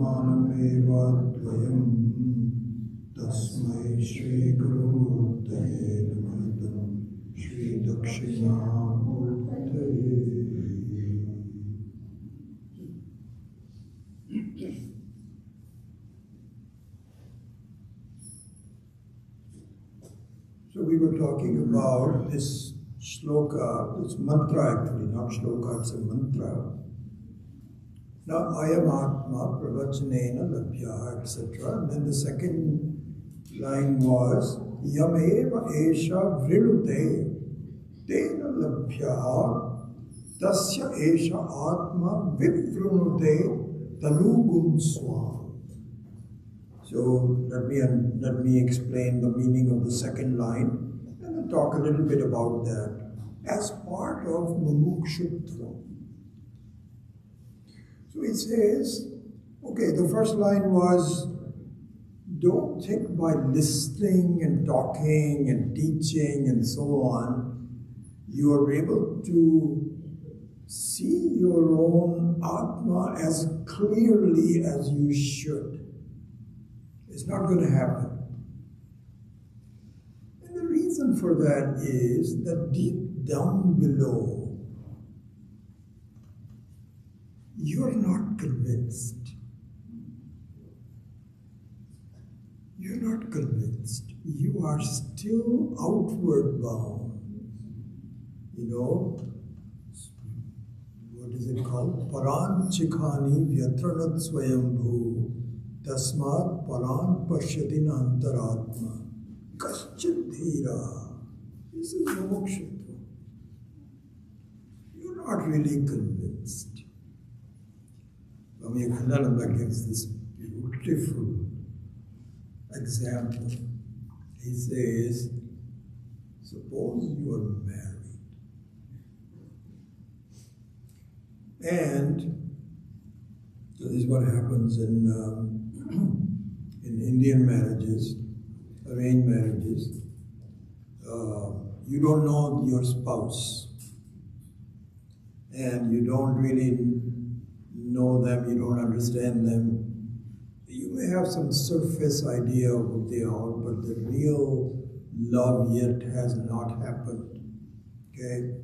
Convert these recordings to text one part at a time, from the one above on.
Atmanamevadvayam Tasmai Shri Gurumurtaye Namaha Shri Dakshinamurtaye. So we were talking about this shloka, this mantra actually, not shloka, it's a mantra. Now, ayam atma pravachanena labhya, etc. And then the second line was, yameva esha vrinute tena labhya tasya esha atma vivrunute talugum swam. So let me explain the meaning of the second line and then talk a little bit about that as part of mumukshutva. So it says, okay, the first line was, don't think by listening and talking and teaching and so on, you are able to see your own Atma as clearly as you should. It's not going to happen. And the reason for that is that deep down below, you're not convinced. You're not convinced. You are still outward bound. You know, what is it called? Paran chikhani vyatranat swayambhu tasmat paran pashyatin antaratma kaschit dhira. This is mumukshutva. You're not really convinced. Swami Akhandananda gives this beautiful example. He says, suppose you are married and this is what happens in Indian marriages, arranged marriages. You don't know your spouse and you don't really know them, you don't understand them. You may have some surface idea of who they are, but the real love yet has not happened. Okay?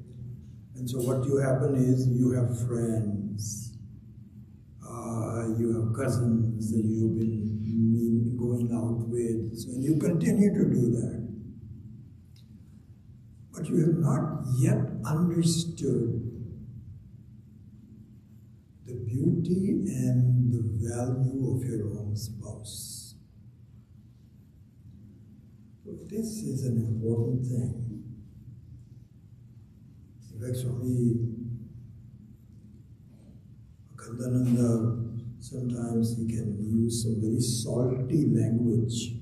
And so what you happen is you have friends, you have cousins that you've been going out with, so you continue to do that. But you have not yet understood the beauty and the value of your own spouse. So this is an important thing. In fact, Swami Akhandananda, sometimes he can use some very salty language.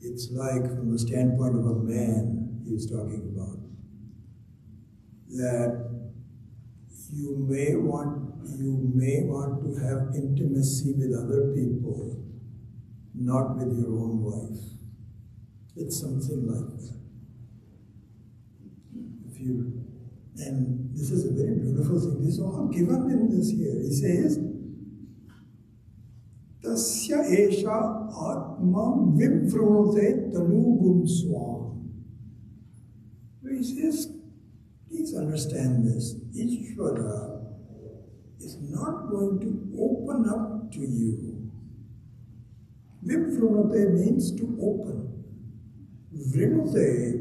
It's like, from the standpoint of a man, he was talking about, that you may want to have intimacy with other people, not with your own wife. It's something like that. And this is a very beautiful thing. This is all given in this here. He says, Tasya esha atma vivrunute talugum swam. He says, please understand this. Isvara is not going to open up to you. Vivrunute means to open. Vrinute,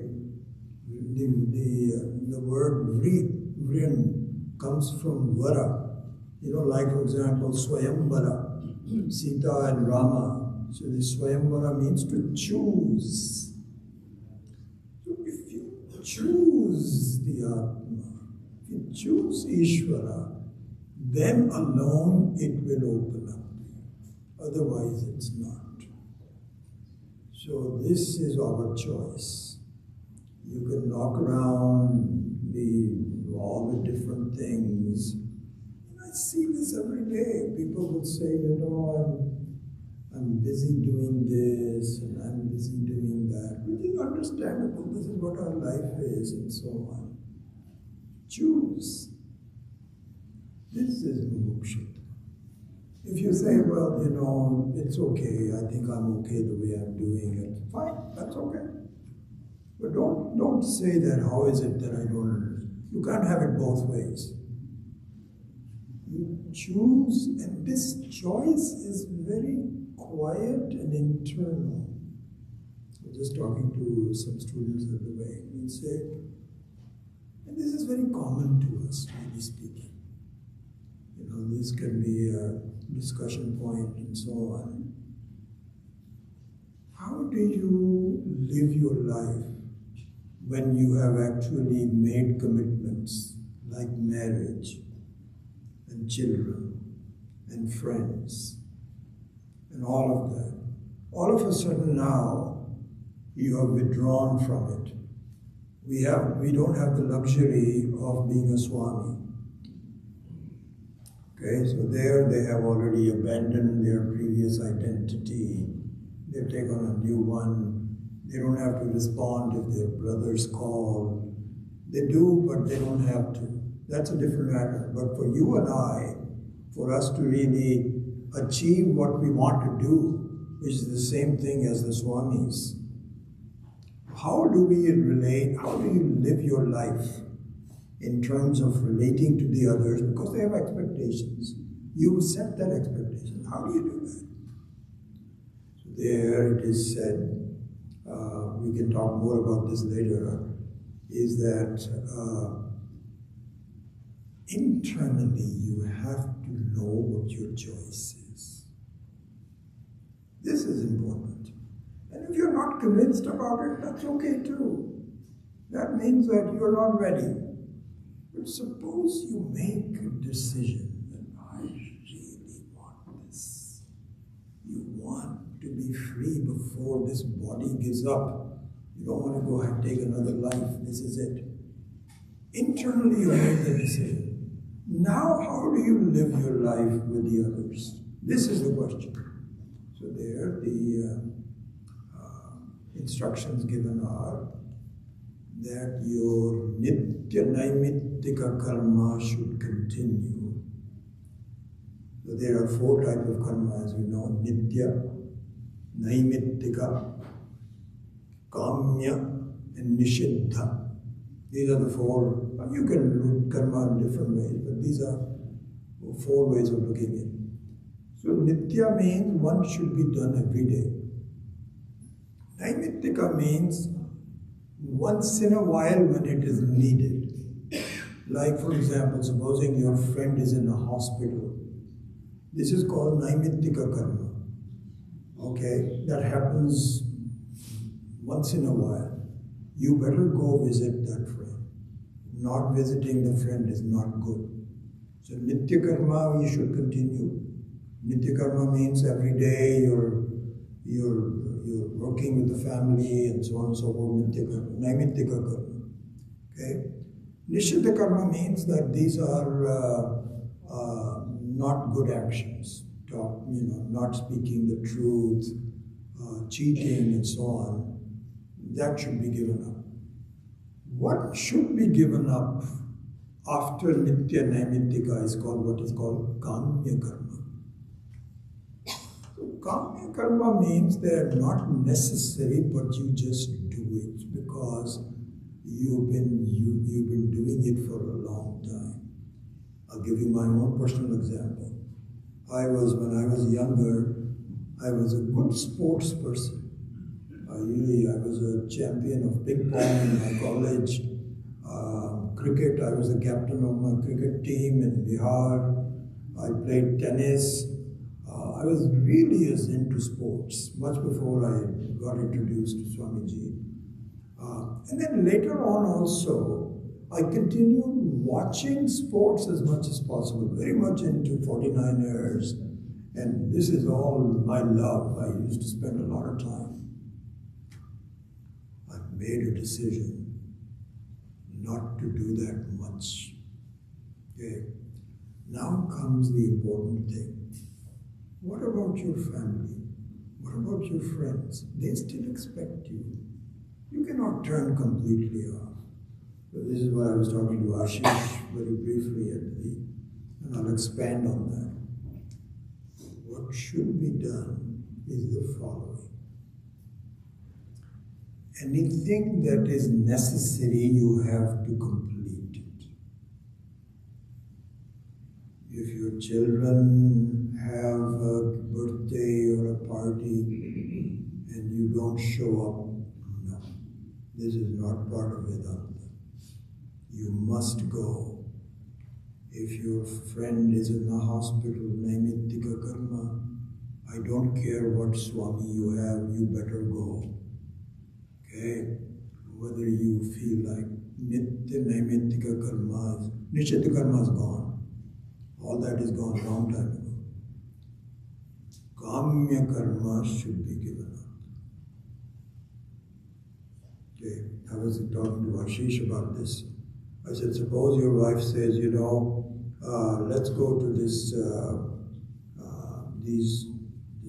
the word vrin comes from vara. You know, like for example, Swayamvara, Sita and Rama. So the Swayamvara means to choose. So if you choose the Atma, if you choose Isvara, then alone it will open up. Otherwise it's not. So this is our choice. You can knock around all the different things. I see this every day. People would say, you know, I'm busy doing this and I'm busy doing that, which is understandable. This is what our life is and so on. Choose. This is mumukshutva. If you say, well, it's okay, I think I'm okay the way I'm doing it, fine, that's okay. But don't say that, how is it that I don't understand? You can't have it both ways. You choose, and this choice is very quiet and internal. I was just talking to some students the other way, and say, and this is very common to us, really speaking. This can be a discussion point and so on. How do you live your life when you have actually made commitments like marriage and children and friends and all of that? All of a sudden now you have withdrawn from it. We don't have the luxury of being a Swami. Okay, so there they have already abandoned their previous identity. They've taken a new one. They don't have to respond if their brothers call. They do, but they don't have to. That's a different matter. But for you and I, for us to really achieve what we want to do, which is the same thing as the Swamis, how do we relate? How do you live your life in terms of relating to the others? Because they have expectations. You set that expectation. How do you do that? So there it is said, we can talk more about this later, is that internally you have to know what your choice is. This is important. And if you're not convinced about it, that's okay too. That means that you're not ready. But suppose you make a decision that I really want this. You want to be free before this body gives up. You don't want to go and take another life. This is it. Internally you make the decision. Now how do you live your life with the others? This is the question. So there the instructions given are that your nitya naimittika karma should continue. So there are 4 types of karma, as you know: nitya, naimittika, kamya, and nishiddha. These are the 4. You can look karma in different ways, but these are 4 ways of looking at it. So nitya means one should be done every day. Naimittika means once in a while when it is needed. Like, for example, supposing your friend is in a hospital. This is called naimittika karma. Okay, that happens once in a while. You better go visit that friend. Not visiting the friend is not good. So nitya karma you should continue. Nitya karma means every day you're working with the family and so on and so forth. Nitya karma, naimittika karma. Okay? Nishiddha karma means that these are not good actions. Not speaking the truth, cheating and so on. That should be given up. What should be given up after nitya naimittika is called what is called kamya karma. So kamya karma means they are not necessary, but you just do it because you've been doing it for a long time. I'll give you my own personal example. When I was younger, I was a good sports person. I was a champion of ping pong in my college. Cricket, I was the captain of my cricket team in Bihar. I played tennis. I was really into sports, much before I got introduced to Swamiji. And then later on also, I continued watching sports as much as possible, very much into 49ers. And this is all my love. I used to spend a lot of time. I made a decision not to do that much. Okay. Now comes the important thing. What about your family? What about your friends? They still expect you. You cannot turn completely off. So this is what I was talking to Ashish very briefly and I'll expand on that. what should be done is the following. Anything that is necessary, you have to complete it. If your children have a birthday or a party and you don't show up, no, this is not part of Vedanta. You must go. If your friend is in the hospital, naimittika karma, I don't care what Swami you have, you better go. Okay? Whether you feel like nitya naimittika karma, nishita karma is gone. All that is gone long time ago. Kamya karma should be given up. Okay, I was talking to Ashish about this. I said, suppose your wife says, let's go to this,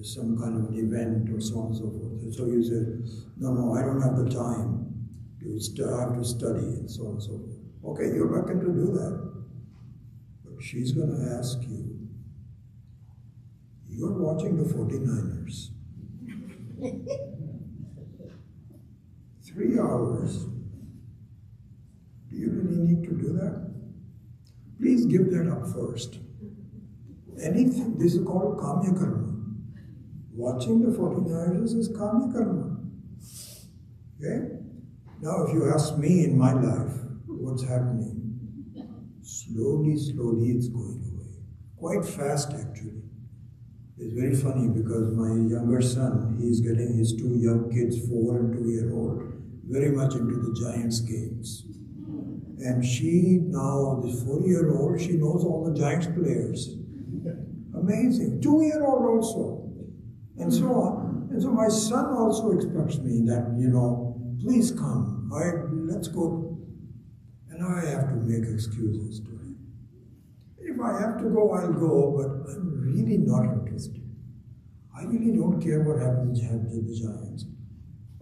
some kind of an event or so on and so forth. So you say, no, I don't have the time I have to study and so on and so forth. Okay, you're welcome to do that. But she's going to ask you, you're watching the 49ers. 3 hours. Do you really need to do that? Please give that up first. Anything, this is called Kamya Karma. Watching the 49ers is Kamya Karma. Okay? Now, if you ask me in my life, what's happening? Slowly, it's going away. Quite fast, actually. It's very funny because my younger son, he's getting his 2 young kids, 4 and 2-year-old, very much into the Giants games. And she now, this 4-year-old, she knows all the Giants players. Amazing. 2-year-old also. And so on. And so my son also expects me that, please come. Let's go. And I have to make excuses to him. If I have to go, I'll go, but I'm really not interested. I really don't care what happens to the Giants.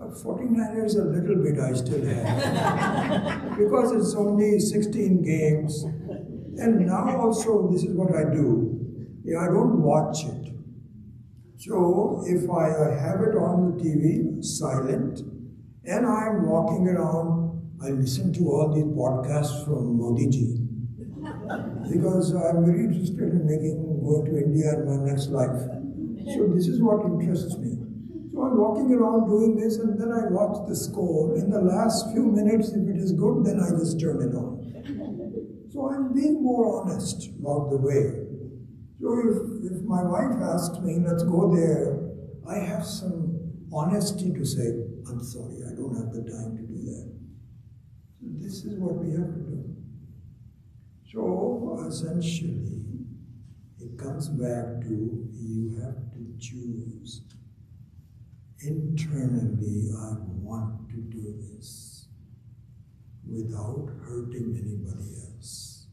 49ers a little bit I still have. Because it's only 16 games. And now also, this is what I do. I don't watch it. So if I have it on the TV, silent, and I'm walking around, I listen to all these podcasts from Modi ji. Because I'm very interested in going to India in my next life. So this is what interests me. So I'm walking around doing this, and then I watch the score. In the last few minutes, if it is good, then I just turn it on. So I'm being more honest about the way. So if my wife asks me, let's go there, I have some honesty to say, I'm sorry, I don't have the time to do that. So this is what we have to do. So essentially, it comes back to you have to choose. Internally, I want to do this without hurting anybody else.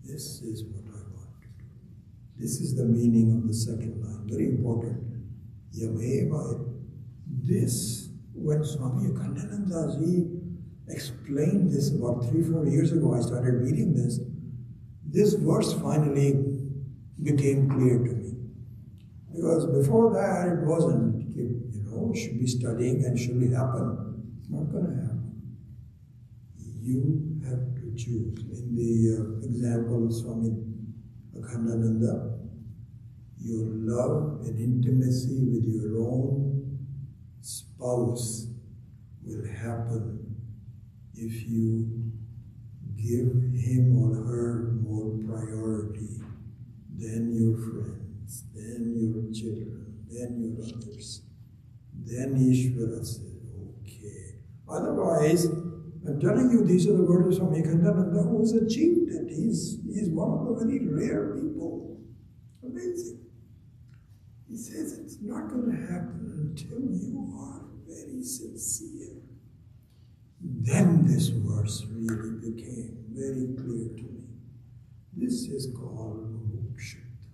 This is what I want to do. This is the meaning of the second line, very important. Yameva. This, when Swami Akhandananda Ji explained this about 3-4 years ago, I started reading this. This verse finally became clear to me. Because before that, it wasn't, should be studying and should be happen. It's not going to happen. You have to choose. In the example of Swami Akhandananda, your love and intimacy with your own spouse will happen if you give him or her more priority than your friends, than your children, than your others. Then Isvara says, okay. Otherwise, I'm telling you, these are the words of Swami Akhandananda, who has achieved it. He's one of the very rare people. Amazing. He says it's not going to happen until you are very sincere. Then this verse really became very clear to me. This is called mukshatra.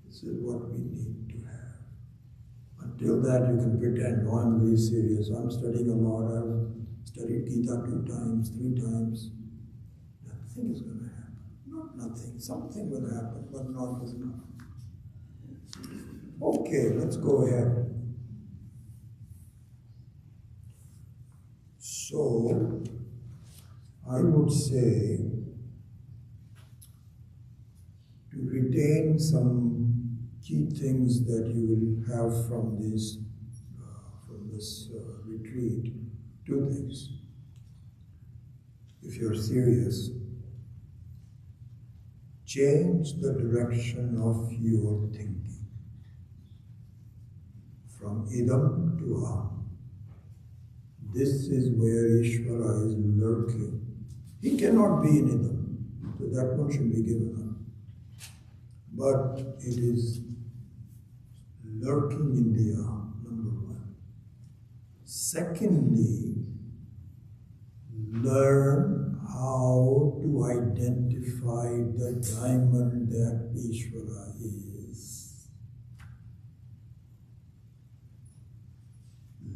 This is what we need to have. Until that, you can pretend, oh, I'm very serious. I'm studying a lot. I've studied Gita 2 times, 3 times. Nothing is going to happen. Not nothing. Something will happen, but not enough. Okay, let's go ahead. So, I would say to retain some key things that you will have from this retreat, two things. If you're serious, change the direction of your thinking from idam to aham. This is where Isvara is lurking. He cannot be in idam, so that one should be given up. But it is lurking in the aham, number one. Secondly, learn how to identify the diamond that Isvara is.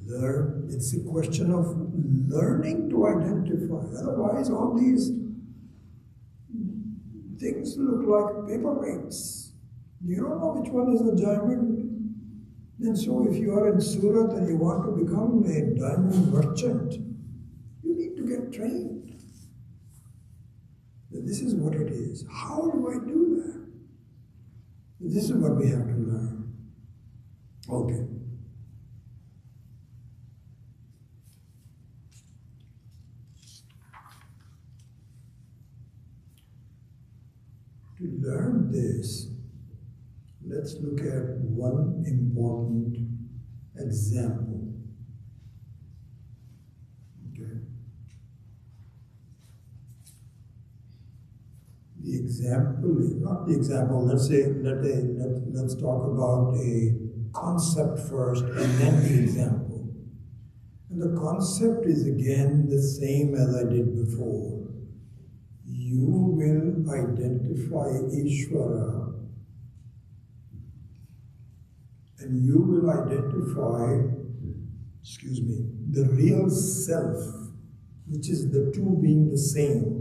Learn. It's a question of learning to identify. Otherwise, all these things look like paperweights. You don't know which one is the diamond. And so if you are in Surat and you want to become a diamond merchant, you need to get trained. This is what it is. How do I do that? This is what we have to learn. Okay. To learn this, let's look at one important example. Okay. The example is not the example. Let's talk about a concept first and then the example. And the concept is again the same as I did before. You will identify Isvara and you will identify, the real self, which is the two being the same.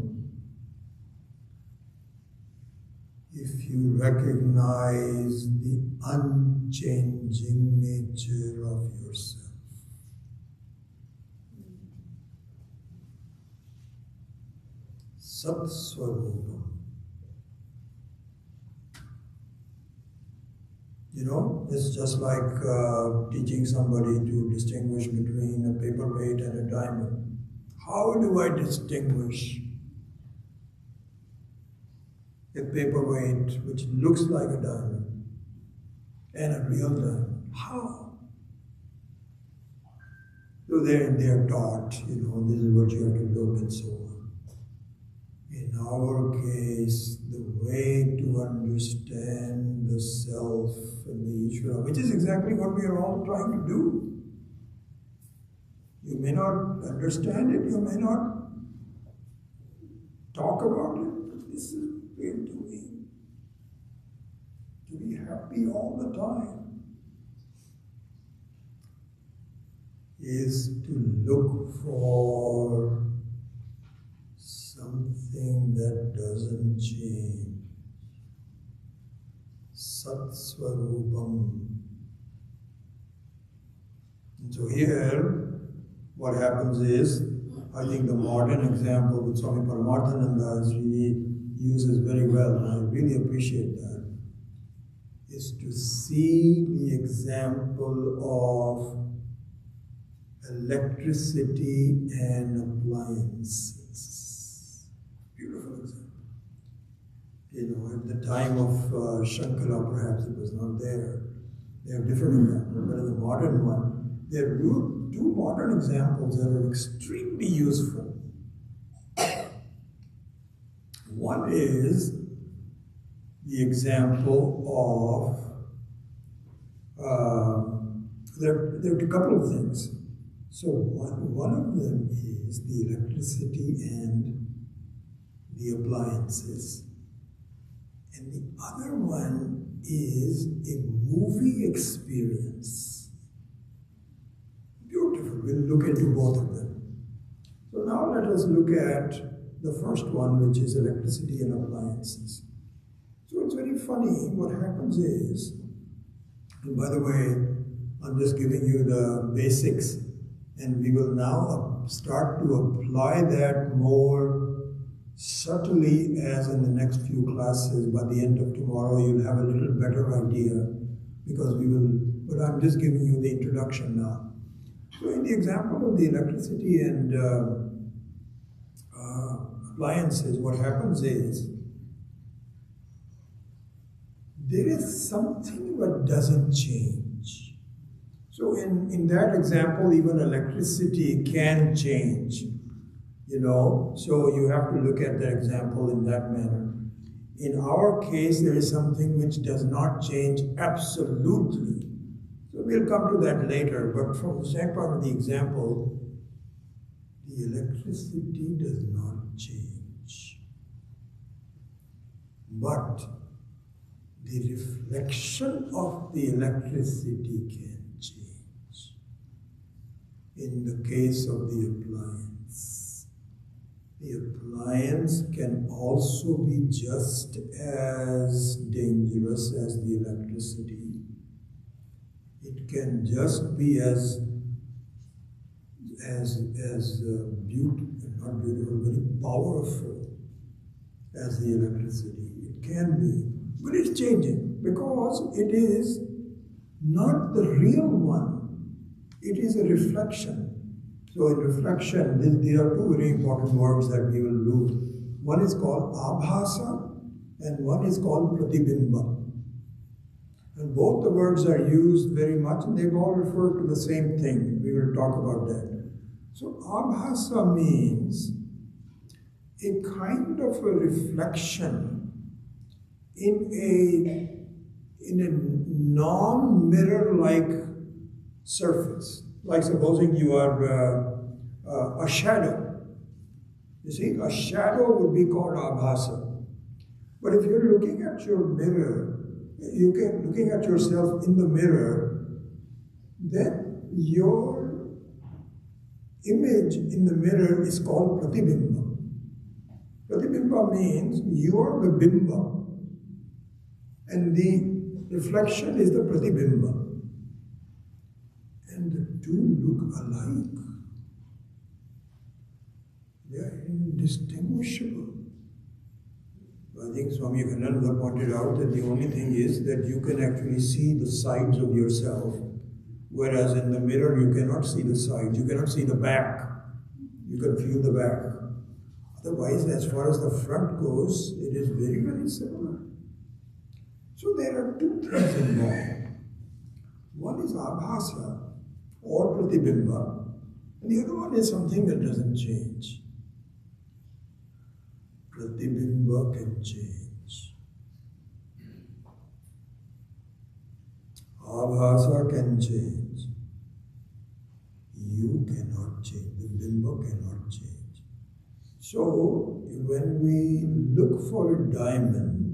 If you recognize the unchanging nature of yourself. Sat Swarupam. You know, it's just like teaching somebody to distinguish between a paperweight and a diamond. How do I distinguish a paperweight which looks like a diamond and a real diamond? How? So they're taught, this is what you have to look and so on. In our case, the way to understand the self and the Isvara, which is exactly what we are all trying to do. You may not understand it, you may not talk about it, but this is what we are doing. To be happy all the time is to look for something that doesn't change. Sat Swarupam. And so here, what happens is, I think the modern example that Swami Paramarthananda really uses very well, and I really appreciate that, is to see the example of electricity and appliances. Beautiful example. At the time of Shankara, perhaps it was not there. They have different examples, but in the modern one, there are two modern examples that are extremely useful. One is the example of, there are a couple of things. So one of them is the electricity and the appliances. And the other one is a movie experience. Beautiful. We'll look into both of them. So now let us look at the first one, which is electricity and appliances. So it's very funny. What happens is, And by the way, I'm just giving you the basics, and we will now start to apply that more subtly as in the next few classes. By the end of tomorrow, you'll have a little better idea, because we will, but I'm just giving you the introduction now. So in the example of the electricity and appliances, what happens is, there is something that doesn't change. So in that example, even electricity can change, so you have to look at the example in that manner. In our case, there is something which does not change absolutely. So we'll come to that later, but from the standpoint of the example, the electricity does not change. But the reflection of the electricity can change. In the case of the appliance can also be just as dangerous as the electricity. It can just be as not beautiful, very powerful as the electricity. It can be. But it's changing, because it is not the real one. It is a reflection. So in reflection, there are two very important words that we will do. One is called abhasa and one is called pratibimba. And both the words are used very much, and they all refer to the same thing. We will talk about that. So abhasa means a kind of a reflection in a non-mirror-like surface. Like supposing you are a shadow. You see, a shadow would be called abhasa. But if you're looking at your mirror, looking at yourself in the mirror, then your image in the mirror is called pratibimba. Pratibimba means you are the bimba, and the reflection is the pratibimba. And the two look alike. They are indistinguishable. I think Swami Vivekananda pointed out that the only thing is that you can actually see the sides of yourself, whereas in the mirror you cannot see the sides, you cannot see the back. You can feel the back. Otherwise, as far as the front goes, it is very, very similar. So there are two things involved. One is abhasa, or pratibimba, and the other one is something that doesn't change. Pratibimba can change. Abhasa can change. You cannot change. The bimba cannot change. So, when we look for a diamond,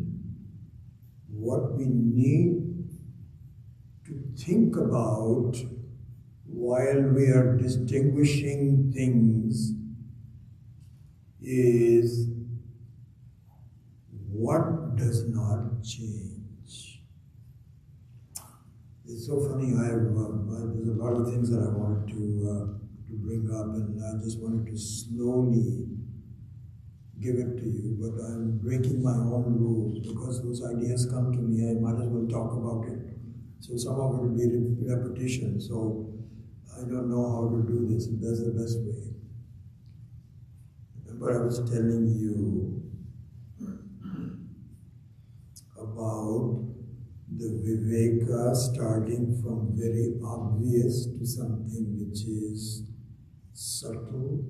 what we need to think about while we are distinguishing things is what does not change. It's so funny, there's a lot of things that I wanted to bring up, and I just wanted to slowly give it to you, but I'm breaking my own rules because those ideas come to me, I might as well talk about it. So some of it will be repetition, so I don't know how to do this, and that's the best way. Remember I was telling you about the viveka starting from very obvious to something which is subtle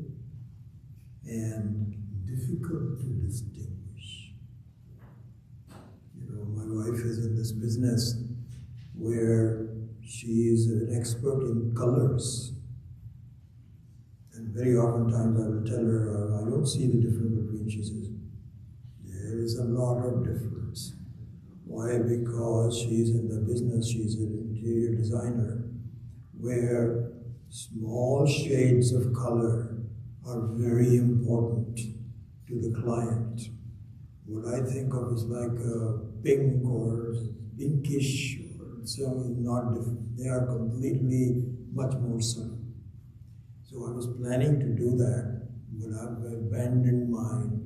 and difficult to distinguish. My wife is in this business where she is an expert in colors. And very often times I will tell her, I don't see the difference between, she says, there is a lot of difference. Why? Because she's in the business, she's an interior designer, where small shades of color are very important to the client. What I think of is like a pink or pinkish or so not different. They are completely much more subtle. So I was planning to do that, but I've abandoned mine.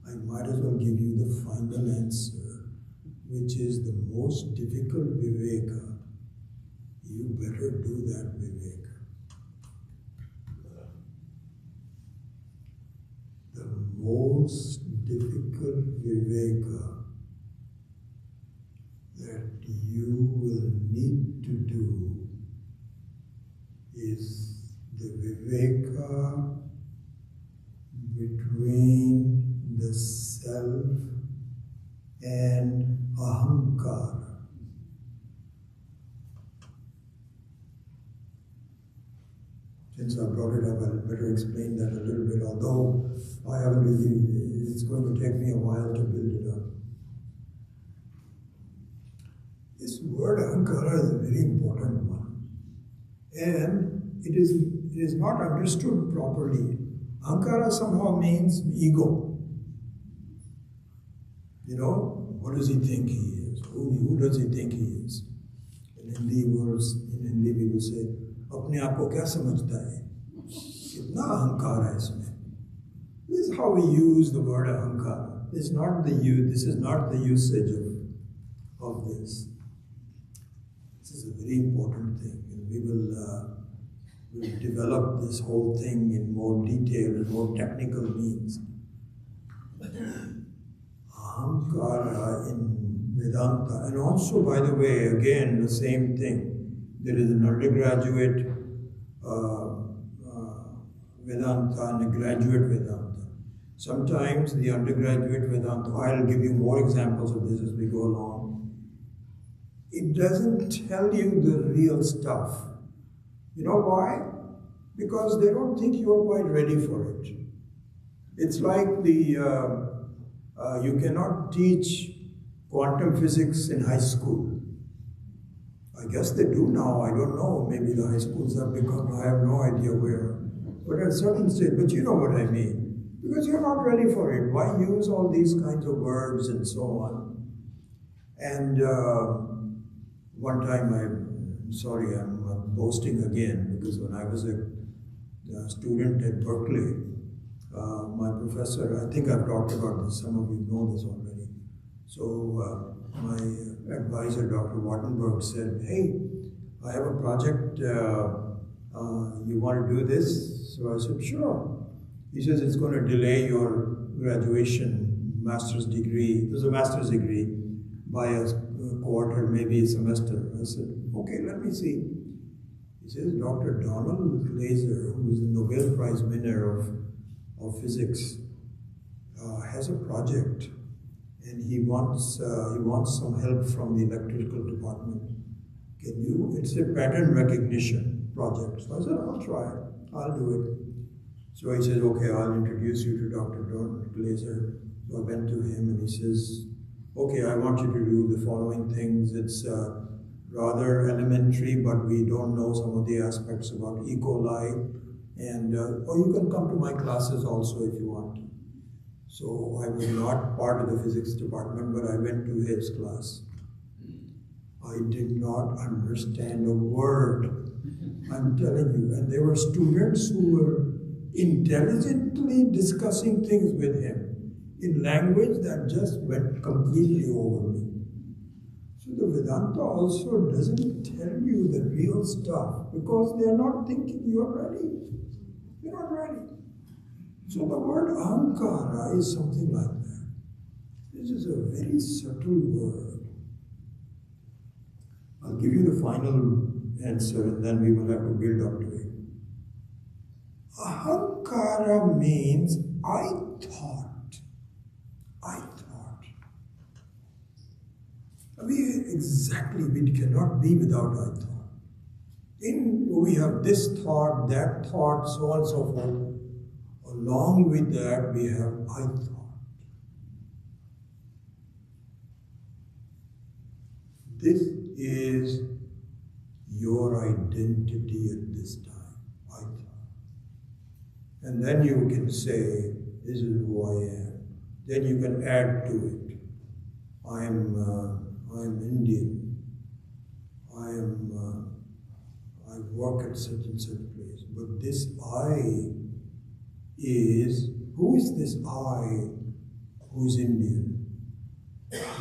I might as well give you the final answer, which is the most difficult viveka. You better do that viveka. The most difficult viveka that you will need to do is the viveka between the self and ahankara. Since I brought it up, I'll better explain that a little bit, although I haven't really, it's going to take me a while to build it up. This word ahankara is a very important one. And it is not understood properly. Ahankara somehow means ego. You know, what does he think he is? Who does he think he is? In Hindi we will say, अपने आप को क्या समझता है? कितना अहंकार है इसमें? This is how we use the word ahankara. This is not the usage of this. This is a very important thing. And we will develop this whole thing in more detail and more technical means. Ahankara in Vedanta, and also, by the way, again, the same thing. There is an undergraduate Vedanta and a graduate Vedanta. Sometimes the undergraduate Vedanta, I'll give you more examples of this as we go along. It doesn't tell you the real stuff. You know why? Because they don't think you're quite ready for it. It's like you cannot teach quantum physics in high school. I guess they do now, I don't know. Maybe the high schools have become, I have no idea where. But at a certain stage, but you know what I mean. Because you're not ready for it. Why use all these kinds of words and so on? And one time, I'm boasting again, because when I was a student at Berkeley, my professor, I think I've talked about this, some of you know this already. So my advisor, Dr. Wattenberg, said, hey, I have a project, you want to do this? So I said, sure. He says, it's going to delay your graduation, master's degree. There's a master's degree by a quarter, maybe a semester. I said, okay, let me see. He says, Dr. Donald Glaser, who is the Nobel Prize winner of physics, has a project. And he wants some help from the electrical department. It's a pattern recognition project. So I said, I'll try it. I'll do it. So he says, okay, I'll introduce you to Dr. Donald Glaser. So I went to him and he says, okay, I want you to do the following things. It's rather elementary, but we don't know some of the aspects about E. coli. And, you can come to my classes also if you want. So I was not part of the physics department, but I went to his class. I did not understand a word, I'm telling you. And there were students who were intelligently discussing things with him in language that just went completely over me. So the Vedanta also doesn't tell you the real stuff because they're not thinking you're ready. You're not ready. So the word ahankara is something like that. This is a very subtle word. I'll give you the final answer and then we will have to build up to it. Ahankara means I thought. I thought. We cannot be without I thought. We have this thought, that thought, so on and so forth. Along with that, we have I thought. This is your identity at this time, I thought. And then you can say, this is who I am. Then you can add to it. I am Indian. work at such and such place. But this I is, who is this I who is Indian?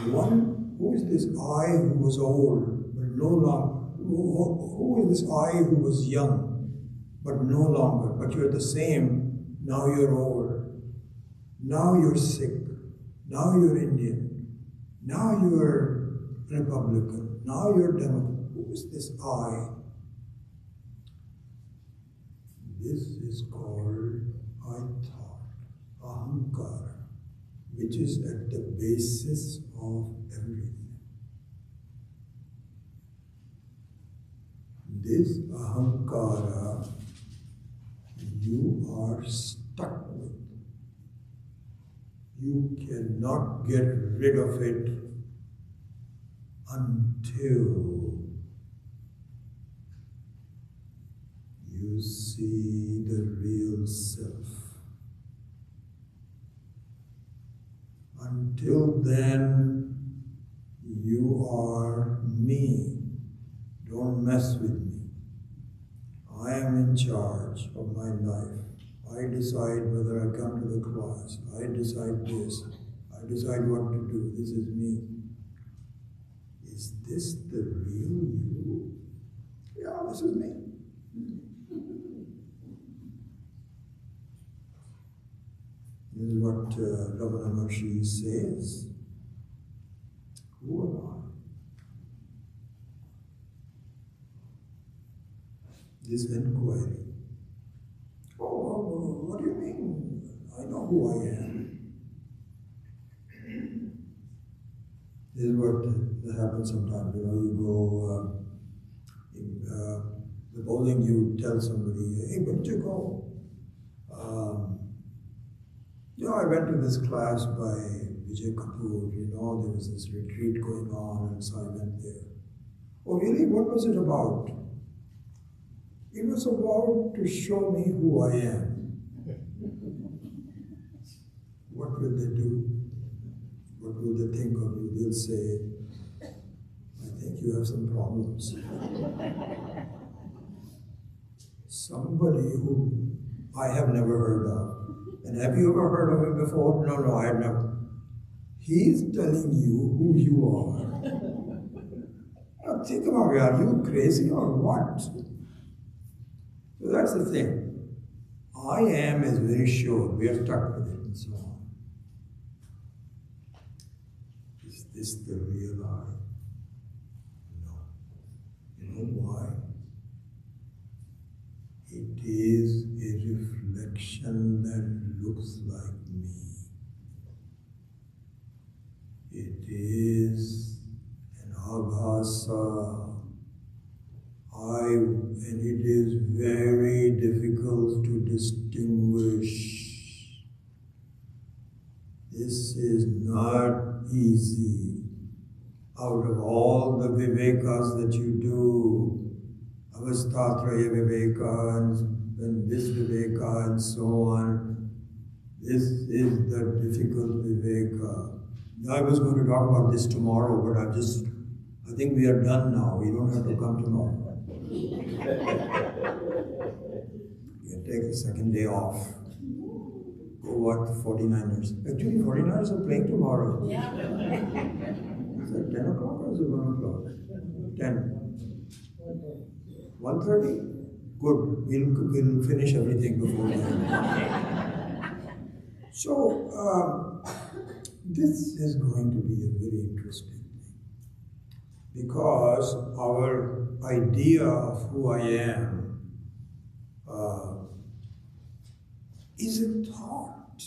One, who is this I who was old, but no longer, who is this I who was young, but no longer, but you're the same, now you're old, now you're sick, now you're Indian, now you're Republican, now you're Democrat. Who is this I? This is called I thought, ahankara, which is at the basis of everything. This ahankara you are stuck with. You cannot get rid of it until you see the real self. Until then, you are me. Don't mess with me. I am in charge of my life. I decide whether I come to the class. I decide this. I decide what to do. This is me. Is this the real you? Yeah, this is me. This is what Ramana Maharshi says. Who am I? This inquiry. Oh, what do you mean? I know who I am. This is what happens sometimes. You go, supposing you tell somebody, hey, where did you go? I went to this class by Vijay Kapoor, there was this retreat going on, and so I went there. Oh, really? What was it about? It was about to show me who I am. What will they do? What will they think of you? They'll say, I think you have some problems. Somebody who I have never heard of. And have you ever heard of him before? No, I have never. He's telling you who you are. Now think about it. Are you crazy or what? So that's the thing. I am is very sure. We are stuck with it and so on. Is this the real I? No. You know why? It is a reflection that looks like me. It is an abhasa. And it is very difficult to distinguish. This is not easy. Out of all the vivekas that you do, avastatraya viveka and this viveka and so on, this is the difficult viveka. I was going to talk about this tomorrow, but I think we are done now. We don't have to come tomorrow. You can take the second day off. Go watch the 49ers. Actually, 49ers are playing tomorrow. Yeah. Is it 10 o'clock or is it 1 o'clock? 10. 1:30? Good. We'll finish everything before then. So, this is going to be a very interesting thing. Because our idea of who I am is a thought.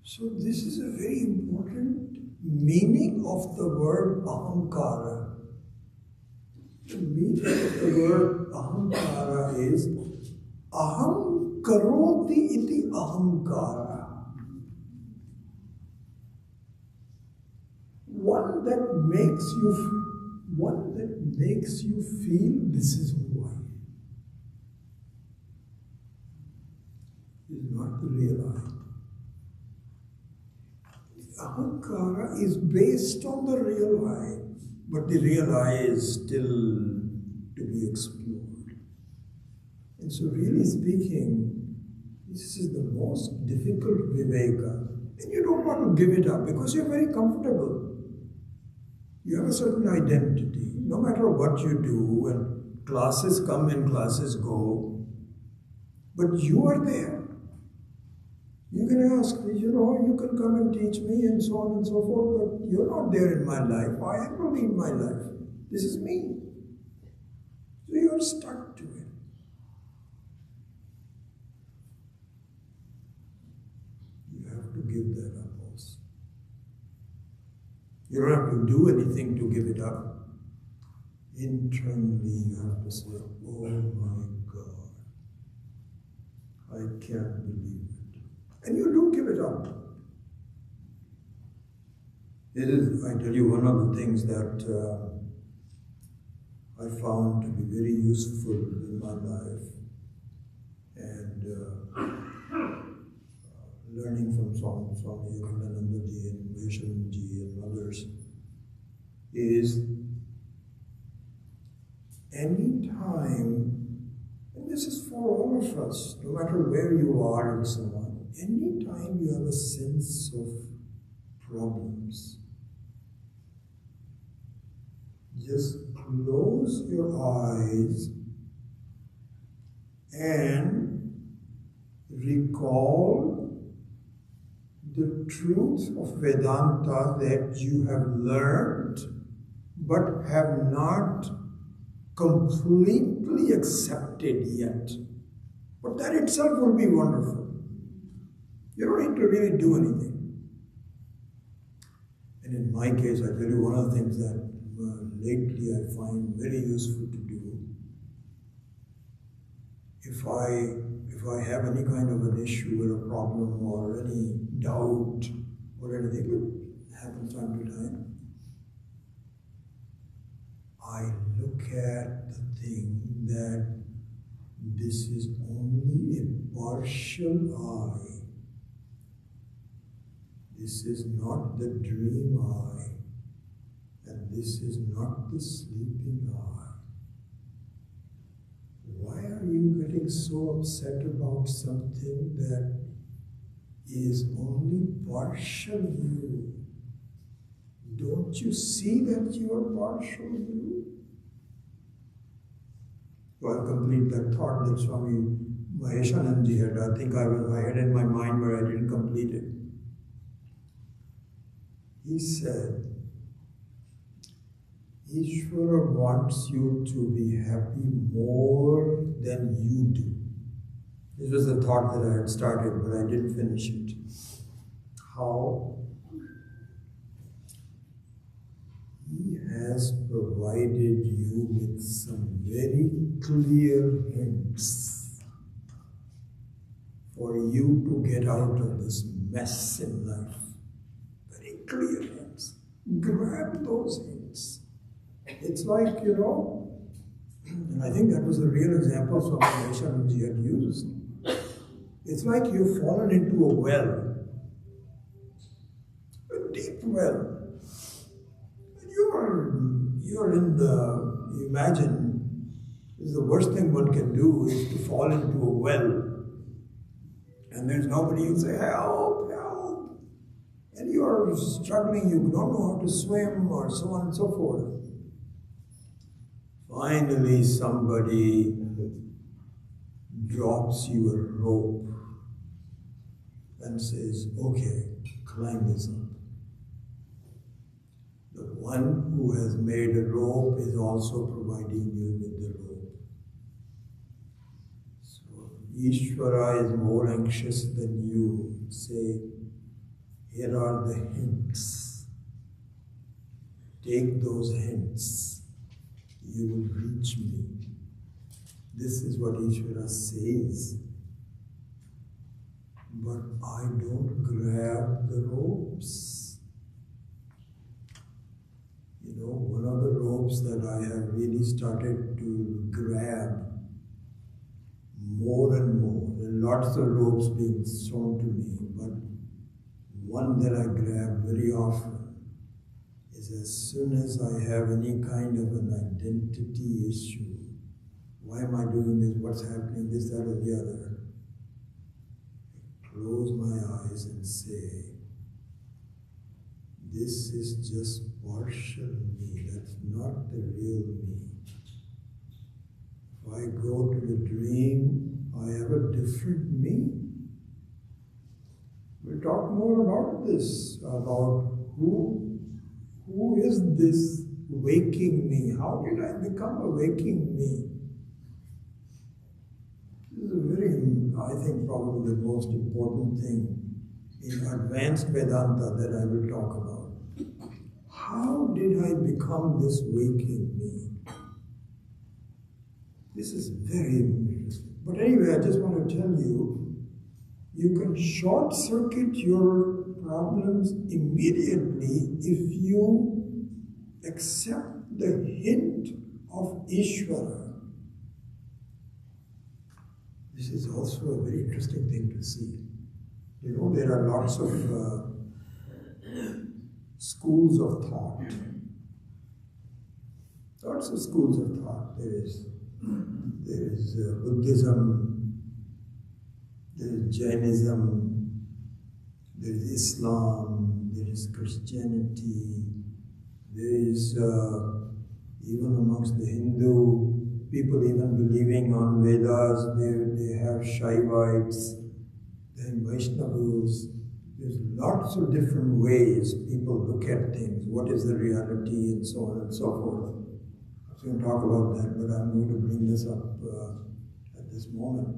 So this is a very important meaning of the word ahankara. The meaning of the word ahankara is aham karoti iti ahankara. One that makes you feel this is who I am. Is not the real I. The ahankara is based on the real I. but the real I is still to be explored. And so really speaking, this is the most difficult viveka. And you don't want to give it up because you're very comfortable. You have a certain identity. No matter what you do, and classes come and classes go, but you are there. You can ask, you can come and teach me and so on and so forth, but you're not there in my life. I am not in my life. This is me. So you're stuck to it. You have to give that up also. You don't have to do anything to give it up. Internally, you have to say, oh my God, I can't believe it. And you do give it up. It is, I tell you, one of the things that I found to be very useful in my life, and learning from Swami Yoganandaji and Vaishnavanji and others, is any time, and this is for all of us, no matter where you are and so on, any time you have a sense of problems, just close your eyes and recall the truth of Vedanta that you have learned but have not completely accepted yet. But that itself will be wonderful. You don't need to really do anything. And in my case, I tell you, one of the things that lately I find very useful to do, if I have any kind of an issue or a problem or any doubt or anything, it happens time to time, I look at the thing that this is only a partial I. This is not the dream I, and this is not the sleeping I. Why are you getting so upset about something that is only partial you? Don't you see that you are partial you? So I'll complete that thought that Swami Maheshananji had. I think I had in my mind, but I didn't complete it. He said, Isvara wants you to be happy more than you do. This was a thought that I had started, but I didn't finish it. How? He has provided you with some very clear hints for you to get out of this mess in life. Very clear hints. Grab those hints. It's like, and I think that was a real example Swami Vaishnavanji had used. It's like you've fallen into a well, a deep well. You're in the, imagine, the worst thing one can do is to fall into a well and there's nobody, you say, help, help. And you're struggling, you don't know how to swim or so on and so forth. Finally, somebody drops you a rope and says, okay, climb this up. The one who has made a rope is also providing you with the rope. So Isvara is more anxious than you. Say, here are the hints. Take those hints. You will reach me. This is what Isvara says. But I don't grab the ropes. One of the ropes that I have really started to grab more and more. There are lots of ropes being shown to me, but one that I grab very often is as soon as I have any kind of an identity issue, why am I doing this, what's happening, this, that, or the other, I close my eyes and say, this is just partial me, that's not the real me. If I go to the dream, I have a different me. We'll talk more about this, about who is this waking me? How did I become a waking me? This is a very, I think, probably the most important thing in advanced Vedanta that I will talk about. How did I become this waking me? This is very interesting. But anyway, I just want to tell you, you can short circuit your problems immediately if you accept the hint of Isvara. This is also a very interesting thing to see. You know, there are lots of schools of thought. Lots of schools of thought. There is Buddhism, there is Jainism, there is Islam, there is Christianity, there is even amongst the Hindu people even believing on Vedas, they have Shaivites, they have Vaishnavas. There's lots of different ways people look at things, what is the reality and so on and so forth. I was going to talk about that, but I'm going to bring this up at this moment.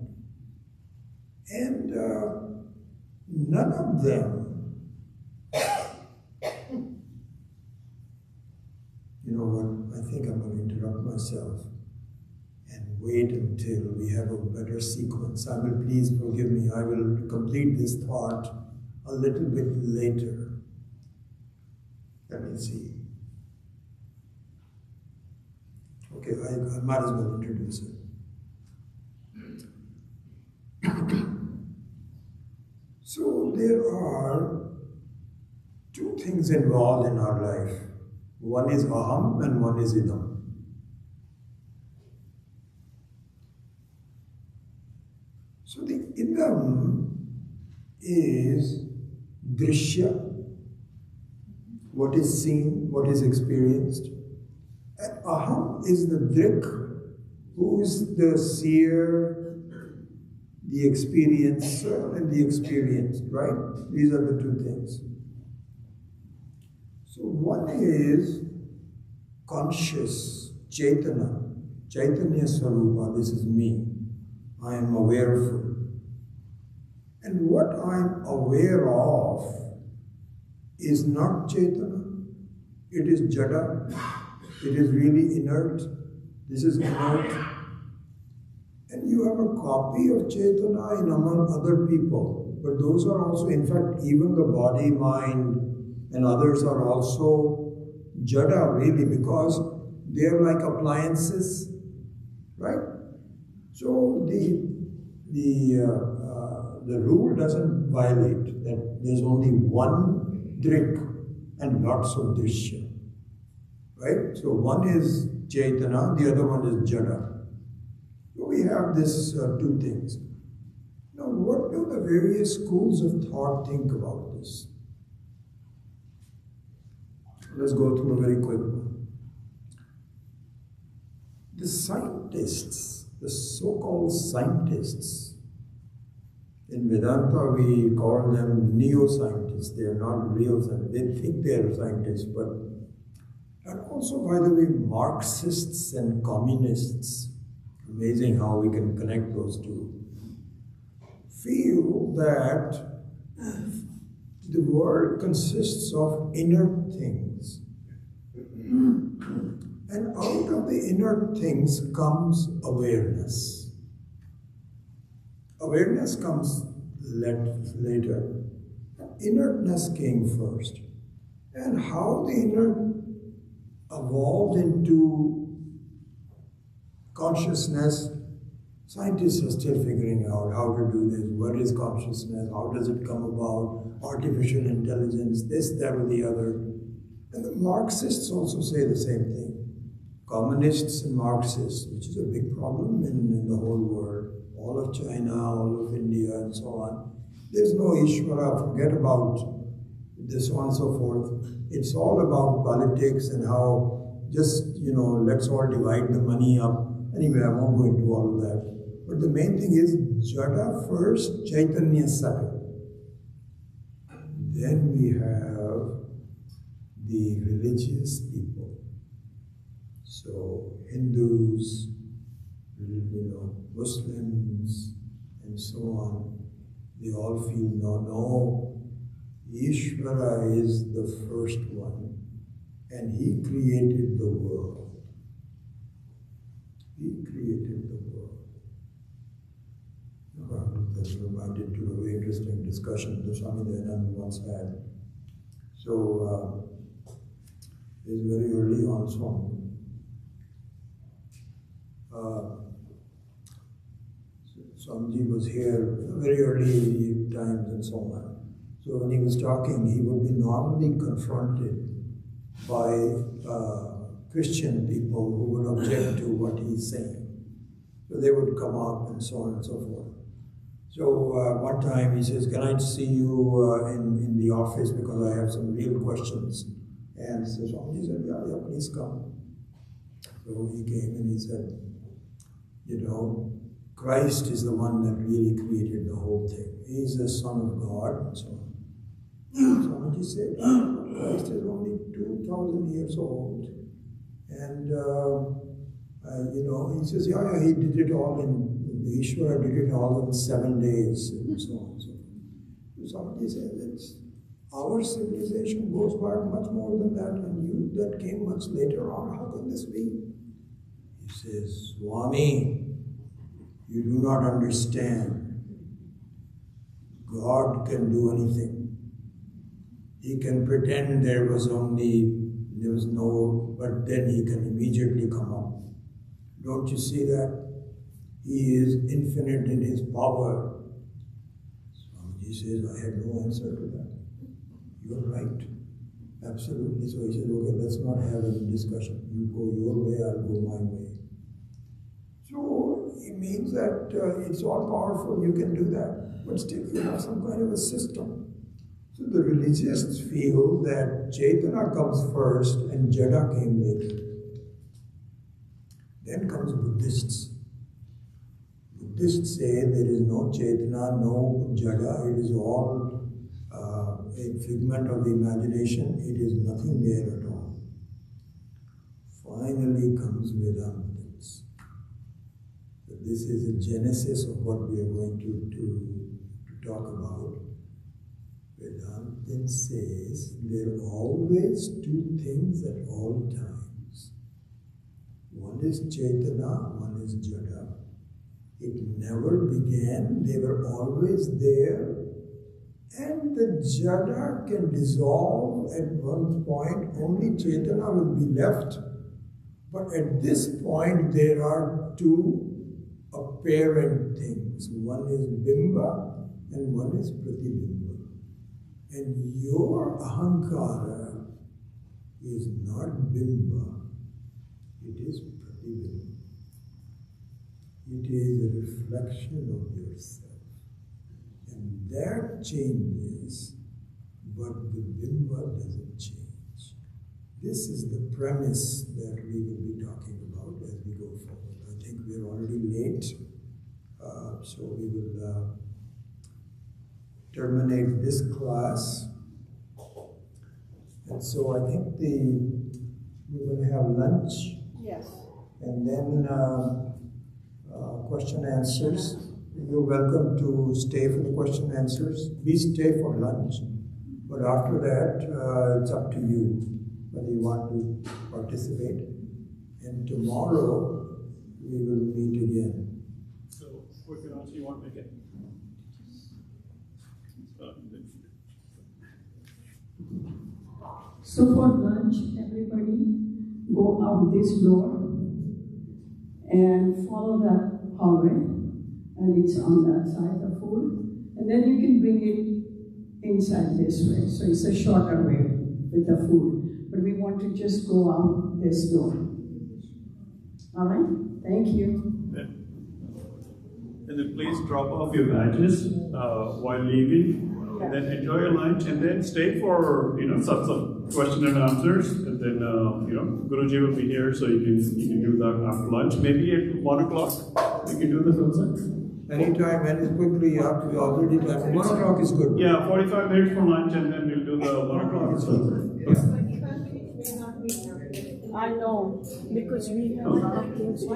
And none of them, you know what, I think I'm going to interrupt myself and wait until we have a better sequence. I will, please forgive me, I will complete this thought a little bit later. Let me see. Okay, I might as well introduce it. So there are two things involved in our life. One is aham and one is idam. So the idam is drishya, what is seen, what is experienced. And aham is the drik, who is the seer, the experiencer, and the experienced, right? These are the two things. So one is conscious, Chaitanya Swarupa, this is me. I am awareful. And what I am aware of is not Chaitanya, it is Jada, it is really inert, this is inert. And you have a copy of Chaitanya in among other people, but those are also, in fact, even the body, mind, and others are also Jada, really, because they are like appliances, right? So the rule doesn't violate that there's only one drik and lots of drishya, right? So one is Chaitanya, the other one is Jada. So we have these two things. Now, what do the various schools of thought think about this? Let's go through a very quick one. The scientists, the so-called scientists, in Vedanta we call them neo-scientists. They are not real scientists. They think they are scientists, but and also, by the way, Marxists and communists, amazing how we can connect those two, feel that the world consists of inert things. And out of the inert things comes awareness. Awareness comes later. Inertness came first. And how the inert evolved into consciousness, scientists are still figuring out how to do this. What is consciousness? How does it come about? Artificial intelligence, this, that, or the other. And the Marxists also say the same thing. Communists and Marxists, which is a big problem in the whole world, all of China, all of India, and so on. There's no Isvara, forget about this, so on and so forth. It's all about politics and how just, let's all divide the money up. Anyway, I won't go into all of that. But the main thing is Jada first, Chaitanya second. Then we have the religious people. So Hindus, Muslims, and so on, they all feel no, Ishvara is the first one, and he created the world. He created the world. That's reminded to a very interesting discussion the Swami Dayananda once had. So, it's very early on Swami. Swamiji was here very early times and so on. So when he was talking, he would be normally confronted by Christian people who would object to what he's saying. So they would come up and so on and so forth. So one time he says, "Can I see you in the office because I have some real questions?" And so Swamiji said, yeah, please come. So he came and he said, Christ is the one that really created the whole thing. He's the Son of God and so on. Swamiji said, Christ is only 2,000 years old. And, he says, yeah, he did it all the Ishvara did it all in 7 days and so on. So Swamiji said, our civilization goes back much more than that, and that came much later on. How can this be? He says, Swami, you do not understand. God can do anything. He can pretend there was no, but then he can immediately come up. Don't you see that? He is infinite in his power. Swamiji says, I have no answer to that. You're right. Absolutely. So he said, okay, let's not have any discussion. You go your way, I'll go my way. So it means that it's all powerful, you can do that. But still you have some kind of a system. So the religious feel that Chaitanya comes first and Jada came later. Then comes Buddhists. Buddhists say there is no Chaitanya, no Jada, it is all a figment of the imagination, it is nothing there at all. Finally comes Vedanta. This is the genesis of what we are going to talk about. Vedanta says there are always two things at all times. One is Chaitanya, one is Jada. It never began, they were always there. And the Jada can dissolve at one point, only Chaitanya will be left. But at this point, there are two apparent things. One is Bimba and one is Pratibimba. And your Ahankara is not Bimba, it is Pratibimba. It is a reflection of yourself. And that changes, but the Bimba doesn't change. This is the premise that we will be talking about as we go forward. I think we're already late, so we will terminate this class. And so I think we're going to have lunch. Yes. And then question answers. You're welcome to stay for the question answers. We stay for lunch. But after that, it's up to you whether you want to participate. And tomorrow, we will meet again. So, quick announcement, you want to make it? So for lunch, everybody go out this door and follow that hallway, and it's on that side, the food. And then you can bring it inside this way. So it's a shorter way with the food. but we want to just go out this door. All right? Thank you. And then please drop off your badges while leaving, and then enjoy your lunch, and then stay for some question and answers, and then Guruji will be here, so you can do that after lunch. Maybe at 1 o'clock you can do this also. Anytime, and quickly, you have to be already done. 1 o'clock is good. Yeah, 45 minutes for lunch, and then we'll do the 1 o'clock also. I know, because we have a lot of things to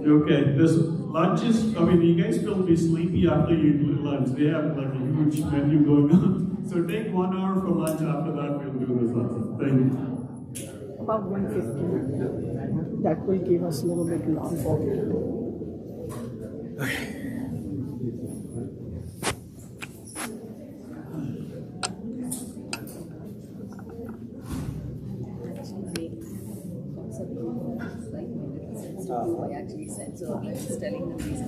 do. Okay, this lunch is, you guys will be sleepy after you do lunch. We have like a huge menu going on. So take 1 hour for lunch, after that we'll do this also. Thank you. About 150. That will give us a little bit longer. I actually said so. I was telling them these